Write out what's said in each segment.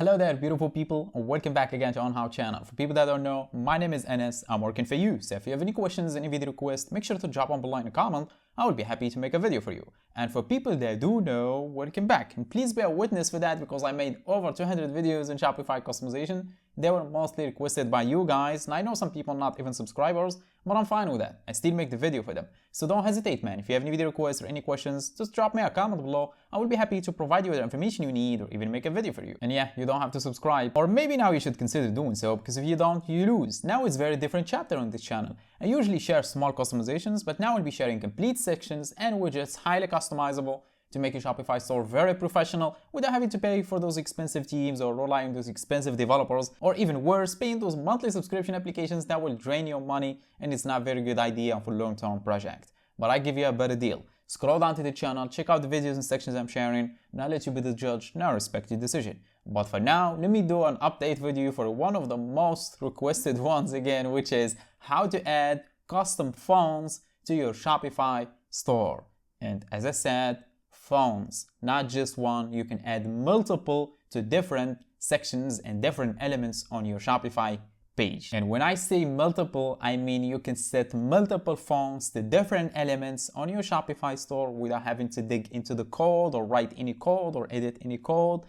Hello there, beautiful people, and welcome back again to On How channel. For people that don't know, my name is Enes. I'm working for you. So if you have any questions, any video requests, make sure to drop them below in a comment. I will be happy to make a video for you. And for people that do know, welcome back. And please be a witness for that because I made over 200 videos in Shopify customization. They were mostly requested by you guys, and I know some people not even subscribers, but I'm fine with that. I still make the video for them. So don't hesitate, man. If you have any video requests or any questions, just drop me a comment below. I will be happy to provide you with the information you need or even make a video for you. And yeah, you don't have to subscribe. Or maybe now you should consider doing so, because if you don't, you lose. Now it's a very different chapter on this channel. I usually share small customizations, but now I'll be sharing complete sections and widgets highly customizable to make your Shopify store very professional without having to pay for those expensive teams or rely on those expensive developers, or even worse, paying those monthly subscription applications that will drain your money, and it's not a very good idea for long-term project. But I give you a better deal. Scroll down to the channel, check out the videos and sections I'm sharing, and I'll let you be the judge, and I respect your decision. But for now, let me do an update video for one of the most requested ones again, which is how to add custom fonts to your Shopify store. And as I said, fonts, not just one. You can add multiple to different sections and different elements on your Shopify page. And when I say multiple, I mean you can set multiple fonts to different elements on your Shopify store without having to dig into the code or write any code or edit any code,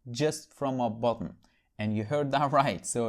just from a button. And you heard that right. So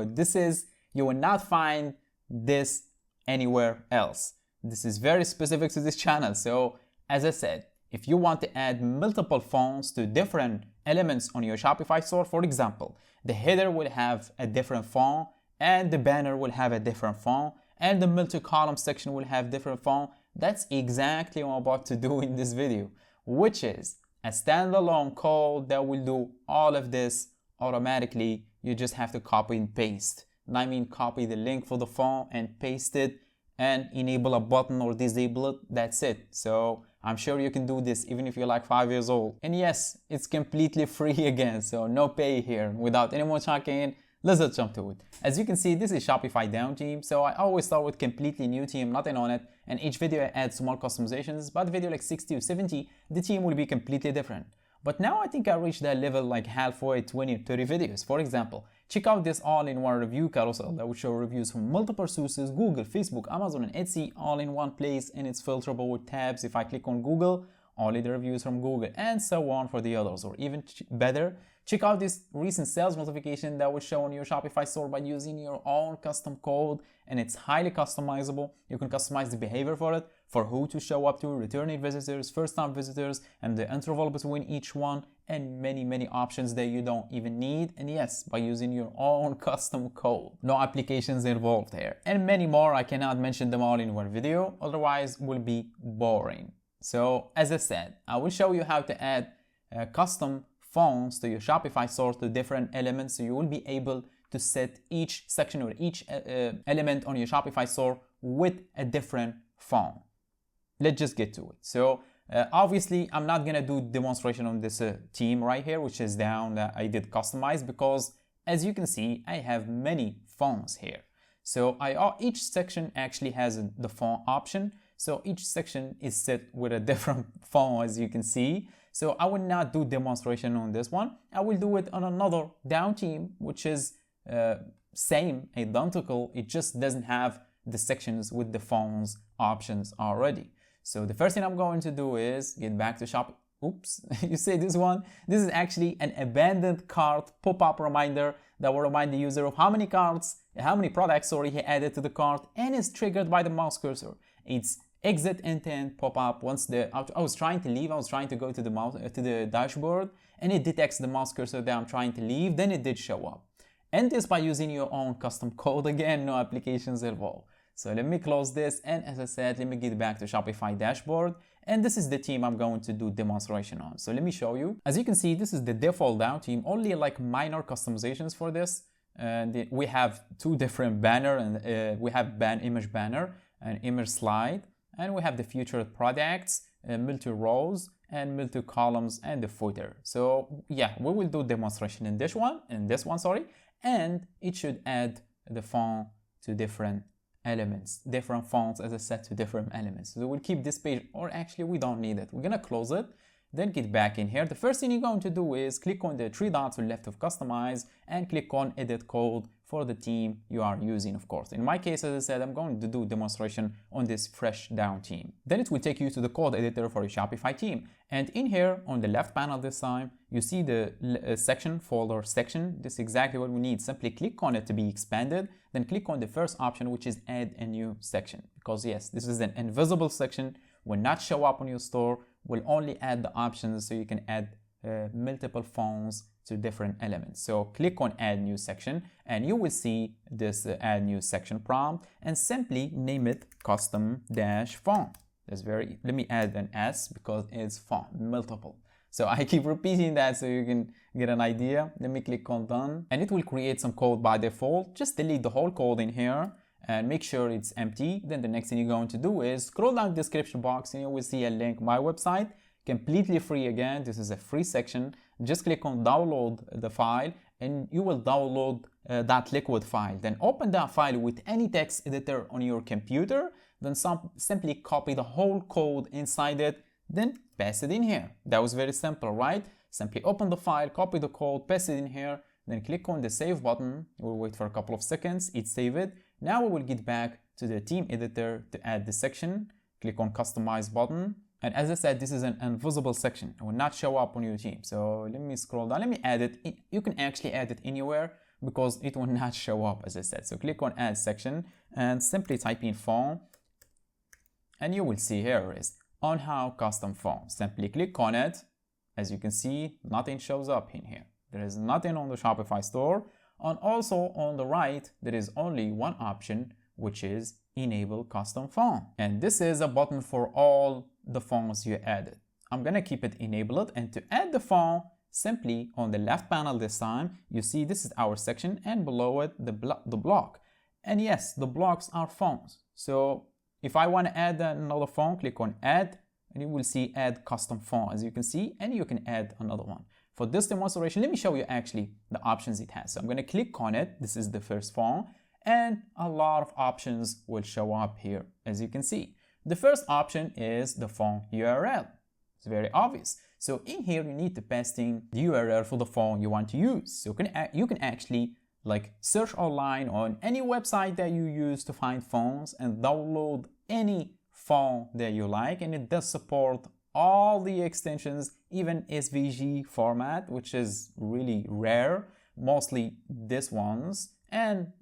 you will not find this anywhere else. This is very specific to this channel. So as I said, if you want to add multiple fonts to different elements on your Shopify store, for example, the header will have a different font, and the banner will have a different font, and the multi-column section will have different font. That's exactly what I'm about to do in this video, which is a standalone code that will do all of this automatically. You just have to copy and paste. And I mean copy the link for the font and paste it and enable a button or disable it. That's it. So I'm sure you can do this even if you're like 5 years old. And yes, it's completely free again, so no pay here. Without any more talking, let's just jump to it. As you can see, this is Shopify down team, so I always start with completely new team, nothing on it, and each video I add small customizations, but video like 60 or 70, the team will be completely different. But now I think I reached that level like halfway, 20 or 30 videos. For example, check out this all-in-one review carousel that will show reviews from multiple sources: Google, Facebook, Amazon, and Etsy, all in one place, and it's filterable with tabs. If I click on Google, only the reviews from Google, and so on for the others. Or even better, check out this recent sales notification that will show on your Shopify store by using your own custom code, and it's highly customizable. You can customize the behavior for it, for who to show up to, returning visitors, first-time visitors, and the interval between each one, and many options that you don't even need. And yes, by using your own custom code. No applications involved here. And many more. I cannot mention them all in one video, otherwise it will be boring. So as I said, I will show you how to add custom fonts to your Shopify store to different elements, so you will be able to set each section or each element on your Shopify store with a different font. Let's just get to it. So obviously I'm not gonna do demonstration on this theme right here, which is down that I did customize, because as you can see, I have many fonts here. So each section actually has the font option. So each section is set with a different font, as you can see. So I will not do demonstration on this one. I will do it on another down team, which is same, identical. It just doesn't have the sections with the fonts options already. So the first thing I'm going to do is get back to shop. Oops, you say this one. This is actually an abandoned cart pop-up reminder that will remind the user of how many products he added to the cart, and is triggered by the mouse cursor. It's exit intent pop-up. Once I was trying to leave, I was trying to go to the dashboard, and it detects the mouse cursor that I'm trying to leave, then it did show up. And this by using your own custom code. Again, no applications involved. So let me close this, and as I said, let me get back to Shopify dashboard, and this is the theme I'm going to do demonstration on. So let me show you. As you can see, this is the default down theme, only like minor customizations for this. And we have two different banner, and we have image banner and image slide, and we have the featured products, multi-rows and multi-columns, and the footer. So yeah, we will do demonstration in this one, and it should add the font to different elements, different fonts as I said to different elements. So we'll keep this page, or actually we don't need it. We're gonna close it. then get back in here. The first thing you're going to do is click on the three dots to the left of customize and click on edit code for the theme you are using, of course. In my case, as I said, I'm going to do demonstration on this fresh down theme. Then it will take you to the code editor for your Shopify theme. And in here on the left panel this time, you see the section, folder section. This is exactly what we need. Simply click on it to be expanded. Then click on the first option, which is add a new section. Because yes, this is an invisible section, will not show up on your store, will only add the options so you can add multiple fonts to different elements. So click on add new section and you will see this add new section prompt and simply name it custom dash font. That's let me add an S because it's font, multiple. So I keep repeating that so you can get an idea. Let me click on done and it will create some code by default. Just delete the whole code in here and make sure it's empty. Then the next thing you're going to do is scroll down the description box and you will see a link, my website, completely free again. This is a free section. Just click on download the file and you will download that liquid file. Then open that file with any text editor on your computer. Then simply copy the whole code inside it, then paste it in here. That was very simple, right? Simply open the file, copy the code, paste it in here, then click on the save button. We'll wait for a couple of seconds, it saved it. Now we will get back to the theme editor to add the section. Click on customize button. And as I said, this is an invisible section. It will not show up on your theme. So let me scroll down. Let me add it. You can actually add it anywhere because it will not show up, as I said. So click on add section and simply type in font. And you will see here it is on how custom font. Simply click on it. As you can see, nothing shows up in here. There is nothing on the Shopify store. And also on the right, there is only one option, which is enable custom font. And this is a button for all the fonts you added. I'm gonna keep it enabled, and to add the font, simply on the left panel this time, you see this is our section and below it the block. And yes, the blocks are fonts. So if I want to add another font, click on add and you will see add custom font, as you can see, and you can add another one. For this demonstration, let me show you actually the options it has. So I'm going to click on it. This is the first font and a lot of options will show up here, as you can see. The first option is the font URL. It's very obvious. So in here, you need to paste in the URL for the font you want to use. So you can actually search online on any website that you use to find fonts and download any font that you like. And it does support all the extensions, even SVG format, which is really rare, mostly these ones, and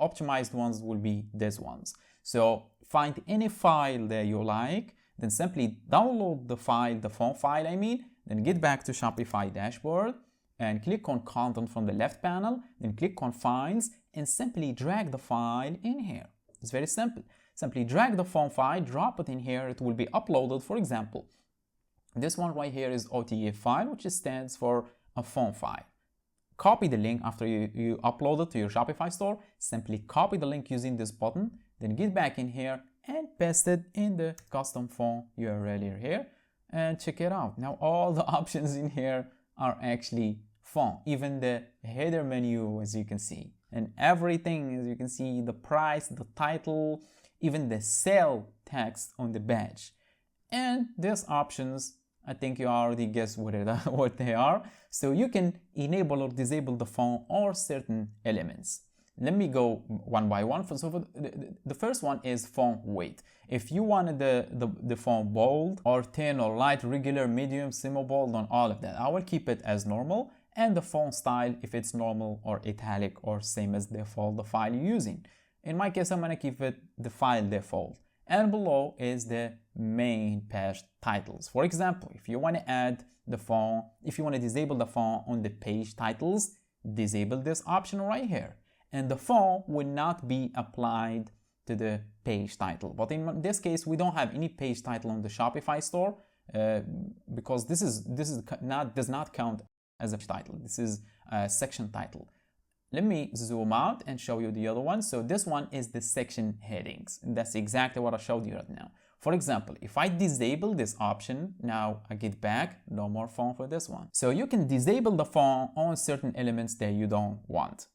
optimized ones will be these ones. So find any file that you like, then simply download the file, the font file I mean, then get back to Shopify dashboard and click on content from the left panel, then click on files and simply drag the file in here. It's very simple. Simply drag the font file, drop it in here, it will be uploaded. For example, this one right here is OTA file, which stands for a font file. Copy the link after you upload it to your Shopify store. Simply copy the link using this button, then get back in here and paste it in the custom font URL here and check it out. Now all the options in here are actually font, even the header menu, as you can see, and everything, as you can see, the price, the title, even the sale text on the badge. And these options, I think you already guessed what they are. So you can enable or disable the font or certain elements. Let me go one by one. So the first one is font weight. If you wanted the font bold or thin or light, regular, medium, semi-bold, on all of that, I will keep it as normal. And the font style, if it's normal or italic or same as default, the file you're using. In my case, I'm gonna keep it the file default. And below is the main page titles. For example, if you want to add the font, if you want to disable the font on the page titles, disable this option right here. And the font will not be applied to the page title. But in this case, we don't have any page title on the Shopify store because this does not count as a title. This is a section title. Let me zoom out and show you the other one. So this one is the section headings. And that's exactly what I showed you right now. For example, if I disable this option, now I get back, no more font for this one. So you can disable the font on certain elements that you don't want.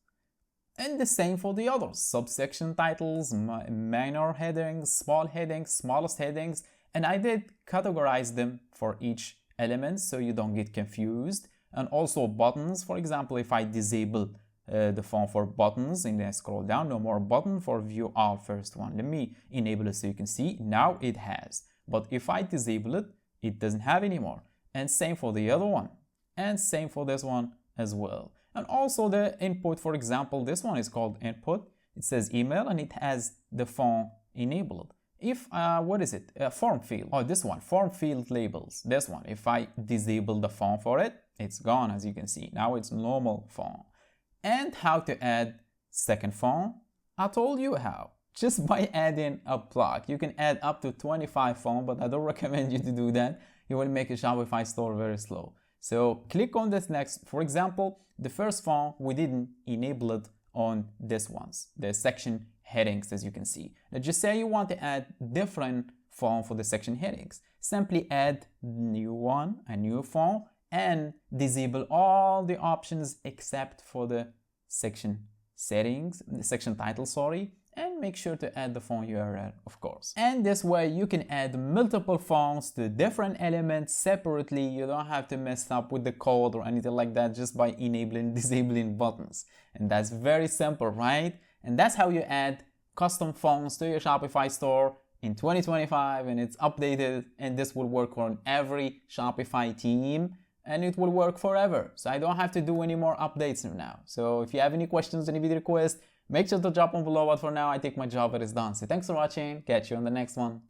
And the same for the others, subsection titles, minor headings, smallest headings, and I did categorize them for each elements so you don't get confused. And also buttons, for example, if I disable the font for buttons and then scroll down, no more button for view all first one. Let me enable it so you can see. Now it has. But if I disable it, it doesn't have anymore. And same for the other one. And same for this one as well. And also the input, for example, this one is called input. It says email and it has the font enabled. If, what is it? Form field. Oh, this one, form field labels. This one, if I disable the font for it, it's gone as you can see. Now it's normal font. And how to add second font? I told you how. Just by adding a block. You can add up to 25 fonts, but I don't recommend you to do that. You will make a Shopify store very slow. So click on this next. For example, the first font, we didn't enable it on this ones, the section headings, as you can see. Now just say you want to add different font for the section headings. Simply add new one, a new font, and disable all the options except for the section settings, the section title, sorry, and make sure to add the font URL, of course. And this way you can add multiple fonts to different elements separately. You don't have to mess up with the code or anything like that just by enabling, disabling buttons. And that's very simple, right? And that's how you add custom fonts to your Shopify store in 2025, and it's updated, and this will work on every Shopify team. And it will work forever. So I don't have to do any more updates now. So if you have any questions, any video requests, make sure to drop them below. But for now, I think my job is done. So thanks for watching. Catch you on the next one.